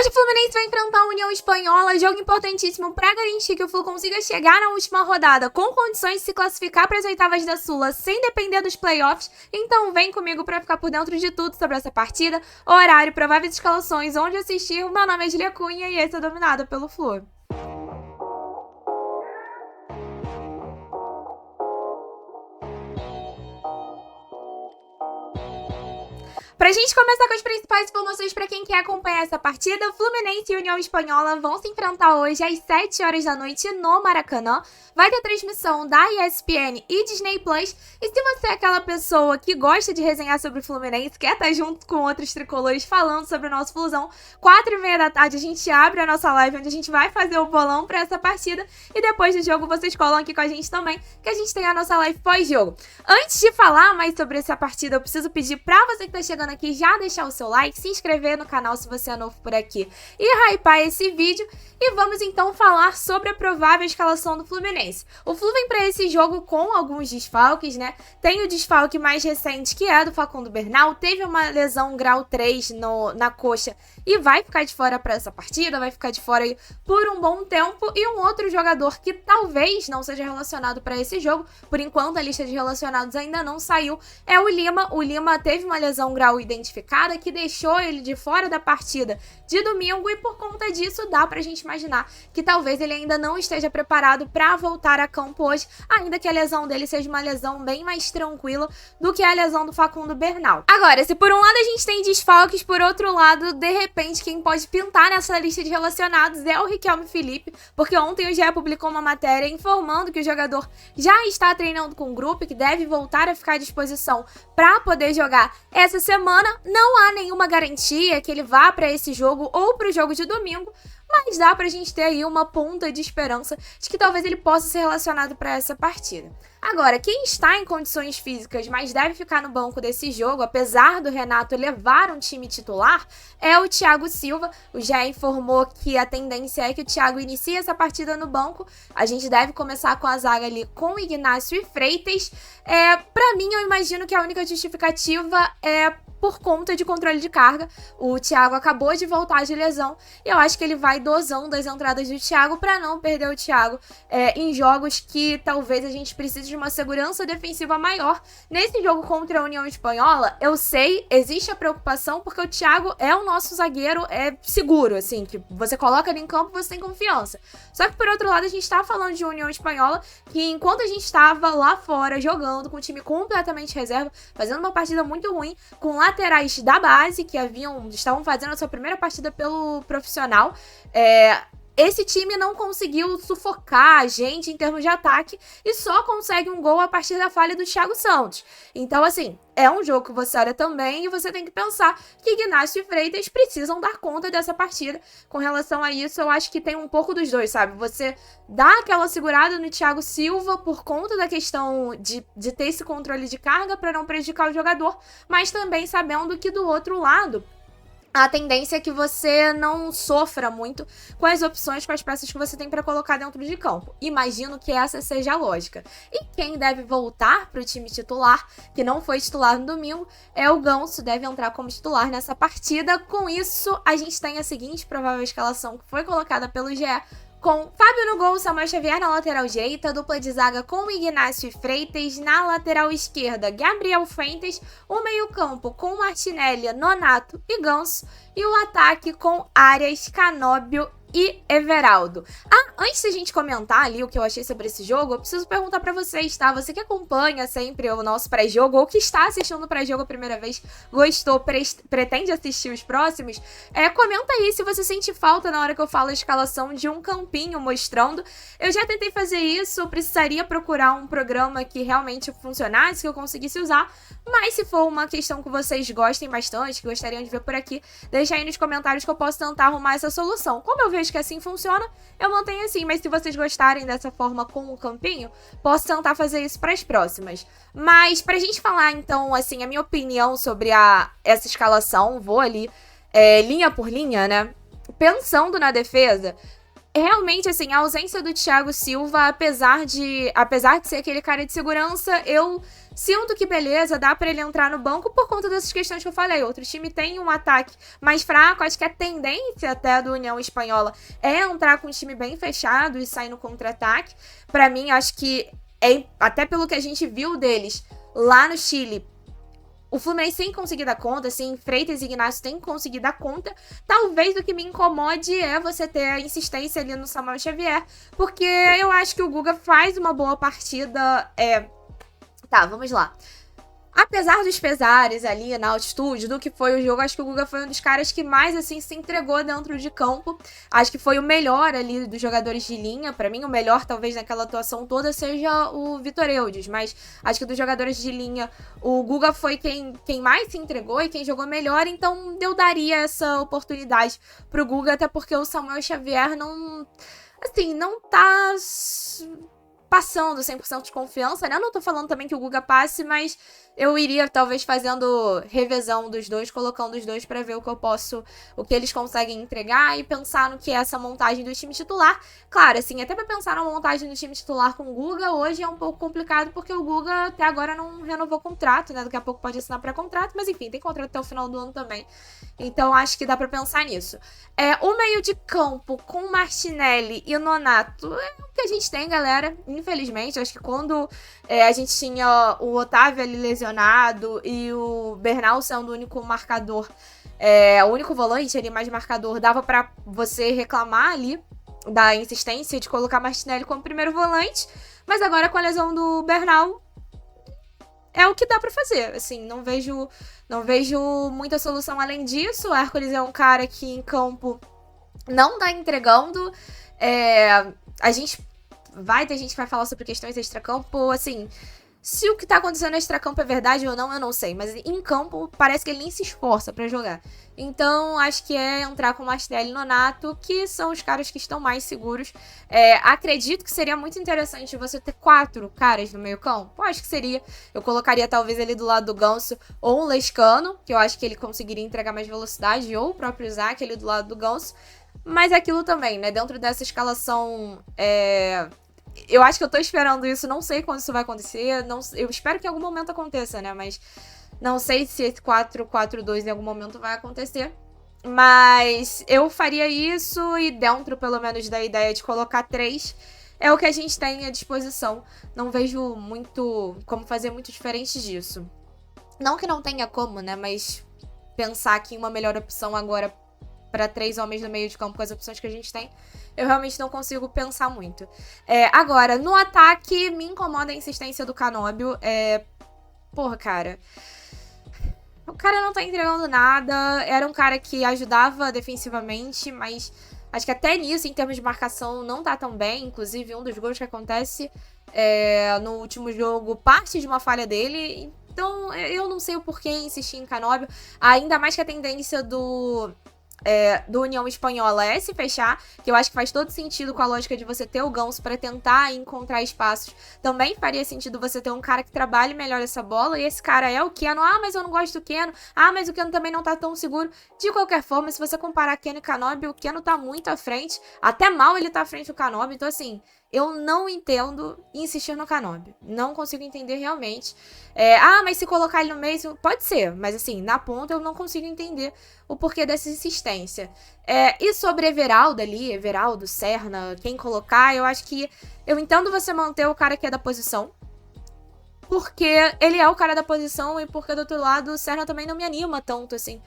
Hoje o Fluminense vai enfrentar a União Espanhola, jogo importantíssimo para garantir que o Flu consiga chegar na última rodada com condições de se classificar para as oitavas da Sula sem depender dos playoffs. Então vem comigo para ficar por dentro de tudo sobre essa partida, horário, prováveis escalações, onde assistir. Meu nome é Julia Cunha e esse é Dominado pelo Flu. Pra gente começar com as principais informações para quem quer acompanhar essa partida, Fluminense e União Espanhola vão se enfrentar hoje às 7 horas da noite no Maracanã. Vai ter transmissão da ESPN e Disney Plus. E se você é aquela pessoa que gosta de resenhar sobre o Fluminense, quer estar junto com outros tricolores falando sobre o nosso Flusão, 4h30 da tarde a gente abre a nossa live onde a gente vai fazer o bolão para essa partida. E depois do jogo vocês colam aqui com a gente também, que a gente tem a nossa live pós-jogo. Antes de falar mais sobre essa partida, eu preciso pedir pra você que tá chegando aqui já deixar o seu like, se inscrever no canal se você é novo por aqui e hypar esse vídeo. E vamos então falar sobre a provável escalação do Fluminense. O Flu vem para esse jogo com alguns desfalques, né? Tem o desfalque mais recente, que é do Facundo Bernal, teve uma lesão grau 3 na coxa e vai ficar de fora para essa partida, vai ficar de fora aí por um bom tempo. E um outro jogador que talvez não seja relacionado para esse jogo, por enquanto a lista de relacionados ainda não saiu, é o Lima. O Lima teve uma lesão grau identificada que deixou ele de fora da partida de domingo e por conta disso dá pra gente imaginar que talvez ele ainda não esteja preparado para voltar a campo hoje, ainda que a lesão dele seja uma lesão bem mais tranquila do que a lesão do Facundo Bernal. Agora, se por um lado a gente tem desfalques, por outro lado, de repente, quem pode pintar nessa lista de relacionados é o Riquelme Felipe, porque ontem o GE publicou uma matéria informando que o jogador já está treinando com o grupo e que deve voltar a ficar à disposição para poder jogar essa semana. Não há nenhuma garantia que ele vá para esse jogo ou para o jogo de domingo, mas dá pra gente ter aí uma ponta de esperança de que talvez ele possa ser relacionado para essa partida. Agora, quem está em condições físicas, mas deve ficar no banco desse jogo, apesar do Renato levar um time titular, é o Thiago Silva. O GE informou que a tendência é que o Thiago inicie essa partida no banco. A gente deve começar com a zaga ali com Ignacio e Freitas. Pra mim, eu imagino que a única justificativa é por conta de controle de carga. O Thiago acabou de voltar de lesão e eu acho que ele vai dosando as entradas do Thiago para não perder o Thiago em jogos que talvez a gente precise de uma segurança defensiva maior. Nesse jogo contra a União Espanhola, eu sei, existe a preocupação porque o Thiago é o nosso zagueiro seguro, assim, que você coloca ele em campo e você tem confiança. Só que por outro lado, a gente tá falando de União Espanhola, que enquanto a gente estava lá fora jogando com o time completamente reserva, fazendo uma partida muito ruim, com laterais da base que estavam fazendo a sua primeira partida pelo profissional, esse time não conseguiu sufocar a gente em termos de ataque e só consegue um gol a partir da falha do Thiago Santos. Então, assim, é um jogo que você olha também e você tem que pensar que Ignacio e Freitas precisam dar conta dessa partida. Com relação a isso, eu acho que tem um pouco dos dois, sabe? Você dá aquela segurada no Thiago Silva por conta da questão de ter esse controle de carga para não prejudicar o jogador, mas também sabendo que do outro lado, a tendência é que você não sofra muito com as opções, com as peças que você tem para colocar dentro de campo. Imagino que essa seja a lógica. E quem deve voltar para o time titular, que não foi titular no domingo, é o Ganso, deve entrar como titular nessa partida. Com isso, a gente tem a seguinte provável escalação que foi colocada pelo GE, com Fábio no gol, Samuel Xavier na lateral direita, dupla de zaga com Ignacio e Freitas, na lateral esquerda Gabriel Fuentes, o meio-campo com Martinelli, Nonato e Ganso, e o ataque com Arias, Canóbio e Everaldo. Antes da gente comentar ali o que eu achei sobre esse jogo, eu preciso perguntar pra vocês, tá? Você que acompanha sempre o nosso pré-jogo ou que está assistindo o pré-jogo a primeira vez, gostou, pretende assistir os próximos, comenta aí se você sente falta na hora que eu falo a escalação de um campinho mostrando. Eu já tentei fazer isso, eu precisaria procurar um programa que realmente funcionasse, que eu conseguisse usar, mas se for uma questão que vocês gostem bastante, que gostariam de ver por aqui, deixa aí nos comentários que eu posso tentar arrumar essa solução. Como eu vejo que assim funciona, eu mantenho assim, mas se vocês gostarem dessa forma com o campinho, posso tentar fazer isso para as próximas. Mas pra gente falar então, assim, a minha opinião sobre essa escalação, vou ali linha por linha, né? Pensando na defesa, realmente, assim, a ausência do Thiago Silva, apesar de ser aquele cara de segurança, eu Sinto que, beleza, dá pra ele entrar no banco por conta dessas questões que eu falei. Outro time tem um ataque mais fraco, acho que a tendência até do União Espanhola é entrar com um time bem fechado e sair no contra-ataque. Pra mim, acho que, até pelo que a gente viu deles lá no Chile, o Fluminense tem conseguido dar conta, assim, Freitas e Ignacio tem conseguido dar conta. Talvez o que me incomode é você ter a insistência ali no Samuel Xavier, porque eu acho que o Guga faz uma boa partida. Tá, vamos lá. Apesar dos pesares ali na altitude, do que foi o jogo, acho que o Guga foi um dos caras que mais, assim, se entregou dentro de campo. Acho que foi o melhor ali dos jogadores de linha. Pra mim, o melhor, talvez, naquela atuação toda seja o Vitor Eudes. Mas acho que dos jogadores de linha, o Guga foi quem mais se entregou e quem jogou melhor. Então, eu daria essa oportunidade pro Guga, até porque o Samuel Xavier não tá passando 100% de confiança, né? Eu não tô falando também que o Guga passe, mas eu iria talvez fazendo revezão dos dois, colocando os dois pra ver o que eles conseguem entregar e pensar no que é essa montagem do time titular. Claro, assim, até pra pensar na montagem do time titular com o Guga, hoje é um pouco complicado, porque o Guga até agora não renovou contrato, né? Daqui a pouco pode assinar pré-contrato, mas enfim, tem contrato até o final do ano também. Então acho que dá pra pensar nisso. O meio de campo com Martinelli e Nonato é o que a gente tem, galera. Infelizmente, acho que quando a gente tinha o Otávio ali lesionado e o Bernal sendo o único marcador, o único volante ali mais marcador, dava pra você reclamar ali da insistência de colocar Martinelli como primeiro volante, mas agora com a lesão do Bernal, é o que dá pra fazer, assim, não vejo muita solução além disso. O Hércules é um cara que em campo não tá entregando, a gente vai ter gente que vai falar sobre questões extracampo, assim, se o que tá acontecendo no extracampo é verdade ou não, eu não sei, mas em campo parece que ele nem se esforça pra jogar. Então, acho que é entrar com Martinelli e Nonato, que são os caras que estão mais seguros. Acredito que seria muito interessante você ter 4 caras no meio campo. Acho que seria. Eu colocaria talvez ele do lado do Ganso ou um Lescano, que eu acho que ele conseguiria entregar mais velocidade, ou o próprio Isaac ali do lado do Ganso. Mas é aquilo também, né? Dentro dessa escalação, eu acho que eu tô esperando isso, não sei quando isso vai acontecer, eu espero que em algum momento aconteça, né? Mas não sei se esse 4-4-2 em algum momento vai acontecer. Mas eu faria isso e dentro, pelo menos, da ideia de colocar 3, é o que a gente tem à disposição. Não vejo muito como fazer muito diferente disso. Não que não tenha como, né? Mas pensar que uma melhor opção agora para 3 homens no meio de campo com as opções que a gente tem, eu realmente não consigo pensar muito. Agora, no ataque, me incomoda a insistência do Canóbio. Porra, cara. O cara não tá entregando nada. Era um cara que ajudava defensivamente, mas acho que até nisso, em termos de marcação, não tá tão bem. Inclusive, um dos gols que acontece no último jogo parte de uma falha dele. Então, eu não sei o porquê insistir em Canóbio. Ainda mais que a tendência do União Espanhola é se fechar, que eu acho que faz todo sentido com a lógica de você ter o Ganso para tentar encontrar espaços. Também faria sentido você ter um cara que trabalhe melhor essa bola, e esse cara é o Keno. Mas eu não gosto do Keno. Mas o Keno também não tá tão seguro. De qualquer forma, se você comparar Keno e Canóbio, o Keno tá muito à frente. Até mal ele tá à frente do Canóbio. Então, assim, eu não entendo insistir no Canóbio. Não consigo entender realmente. Mas se colocar ele no meio, pode ser. Mas assim, na ponta eu não consigo entender o porquê dessa insistência. E sobre Everaldo, Serna, quem colocar, eu acho que eu entendo você manter o cara que é da posição. Porque ele é o cara da posição e porque do outro lado o Serna também não me anima tanto, assim.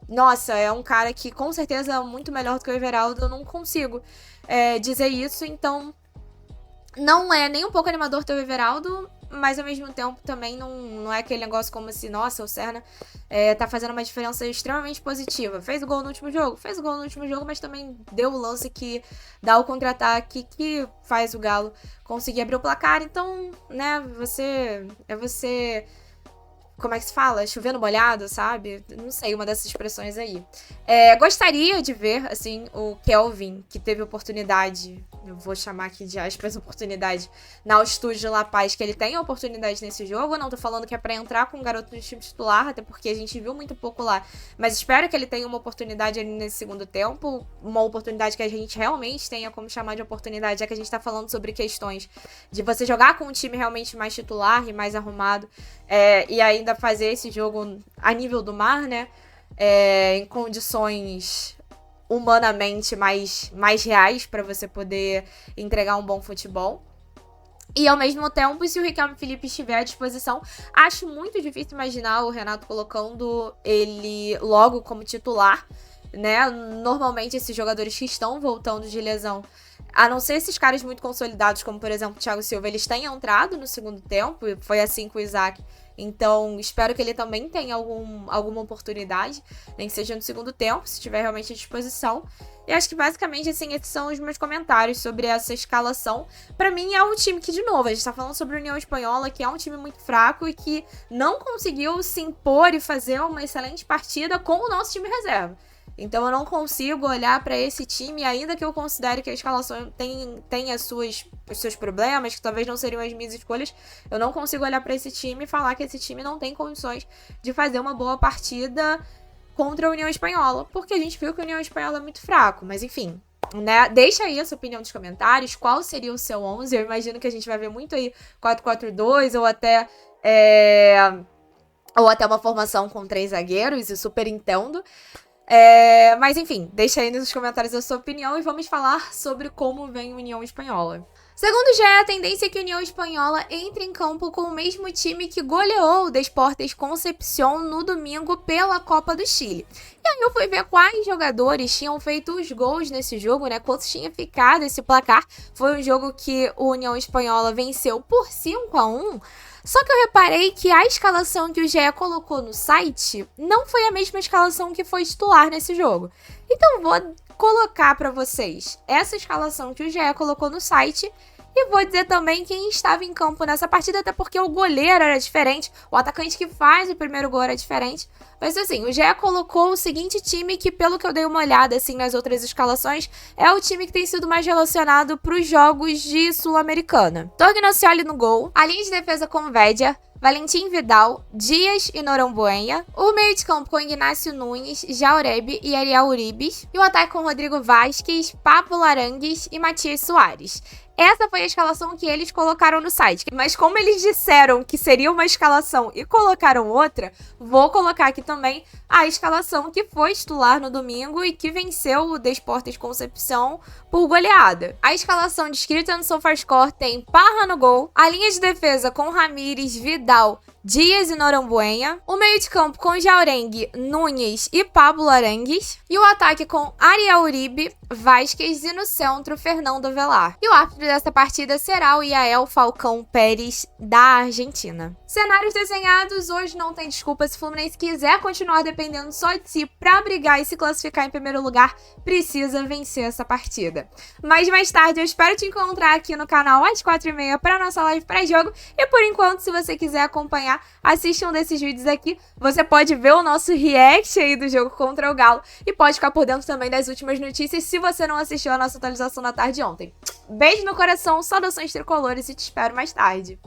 Nossa, é um cara que com certeza é muito melhor do que o Everaldo, eu não consigo dizer isso, então não é nem um pouco animador ter o Everaldo, mas ao mesmo tempo também não é aquele negócio como se, nossa, o Serna tá fazendo uma diferença extremamente positiva. Fez o gol no último jogo, mas também deu o lance que dá o contra-ataque, que faz o Galo conseguir abrir o placar. Então, né, você como é que se fala? Chovendo molhado, sabe? Não sei, uma dessas expressões aí. Gostaria de ver, assim, o Kelvin, que teve oportunidade eu vou chamar aqui de aspas, oportunidade na altitude de La Paz, que ele tem a oportunidade nesse jogo. Eu não tô falando que é pra entrar com o garoto no time titular, até porque a gente viu muito pouco lá, mas espero que ele tenha uma oportunidade ali nesse segundo tempo, uma oportunidade que a gente realmente tenha como chamar de oportunidade, já que a gente tá falando sobre questões de você jogar com um time realmente mais titular e mais arrumado, e ainda fazer esse jogo a nível do mar, né, em condições humanamente mais reais para você poder entregar um bom futebol. E ao mesmo tempo, se o Riquelme Felipe estiver à disposição, acho muito difícil imaginar o Renato colocando ele logo como titular, né? Normalmente esses jogadores que estão voltando de lesão, a não ser esses caras muito consolidados, como por exemplo o Thiago Silva, eles têm entrado no segundo tempo, e foi assim com o Isaac. Então, espero que ele também tenha alguma oportunidade, nem que seja no segundo tempo, se tiver realmente à disposição. E acho que basicamente, assim, esses são os meus comentários sobre essa escalação. Pra mim, é um time que, de novo, a gente tá falando sobre a União Espanhola, que é um time muito fraco e que não conseguiu se impor e fazer uma excelente partida com o nosso time reserva. Então eu não consigo olhar para esse time, ainda que eu considere que a escalação tem os seus problemas, que talvez não seriam as minhas escolhas, eu não consigo olhar para esse time e falar que esse time não tem condições de fazer uma boa partida contra a União Espanhola, porque a gente viu que a União Espanhola é muito fraco, mas enfim, né? Deixa aí a sua opinião nos comentários, qual seria o seu 11, eu imagino que a gente vai ver muito aí 4-4-2 ou até uma formação com 3 zagueiros, eu super entendo. Mas enfim, deixa aí nos comentários a sua opinião e vamos falar sobre como vem a União Espanhola. Segundo o GE, a tendência é que a União Espanhola entre em campo com o mesmo time que goleou o Deportes Concepción no domingo pela Copa do Chile. E aí eu fui ver quais jogadores tinham feito os gols nesse jogo, né? Quantos tinha ficado esse placar. Foi um jogo que a União Espanhola venceu por 5-1. Só que eu reparei que a escalação que o GE colocou no site não foi a mesma escalação que foi titular nesse jogo. Então vou colocar para vocês essa escalação que o GE colocou no site e vou dizer também quem estava em campo nessa partida, até porque o goleiro era diferente, o atacante que faz o primeiro gol era diferente. Mas assim, o GE colocou o seguinte time que, pelo que eu dei uma olhada assim nas outras escalações, é o time que tem sido mais relacionado para os jogos de Sul-Americana. Torgnocioli no gol, a linha de defesa com Védia, Valentim Vidal, Dias e Norambuena, o meio de campo com Ignacio Nunes, Jaurebi e Ariel Uribes, e o ataque com Rodrigo Vázquez, Papo Larangues e Matias Soares. Essa foi a escalação que eles colocaram no site. Mas como eles disseram que seria uma escalação e colocaram outra, vou colocar aqui também a escalação que foi titular no domingo e que venceu o Deportes Concepción por goleada. A escalação descrita no SofaScore tem Parra no gol, a linha de defesa com Ramírez, Vidal, Dias e Norambuena, o meio de campo com Jaurengue, Nunes e Pablo Arangues, e o ataque com Ariel Uribe, Vázquez e no centro Fernando Velar. E o árbitro dessa partida será o Yael Falcão Pérez, da Argentina. Cenários desenhados, hoje não tem desculpa. Se o Fluminense quiser continuar dependendo só de si para brigar e se classificar em primeiro lugar, precisa vencer essa partida. Mas mais tarde eu espero te encontrar aqui no canal às 4h30 para nossa live pré-jogo. E por enquanto, se você quiser acompanhar, assiste um desses vídeos aqui. Você pode ver o nosso react aí do jogo contra o Galo e pode ficar por dentro também das últimas notícias se você não assistiu a nossa atualização da tarde ontem. Beijo no coração, saudações tricolores e te espero mais tarde.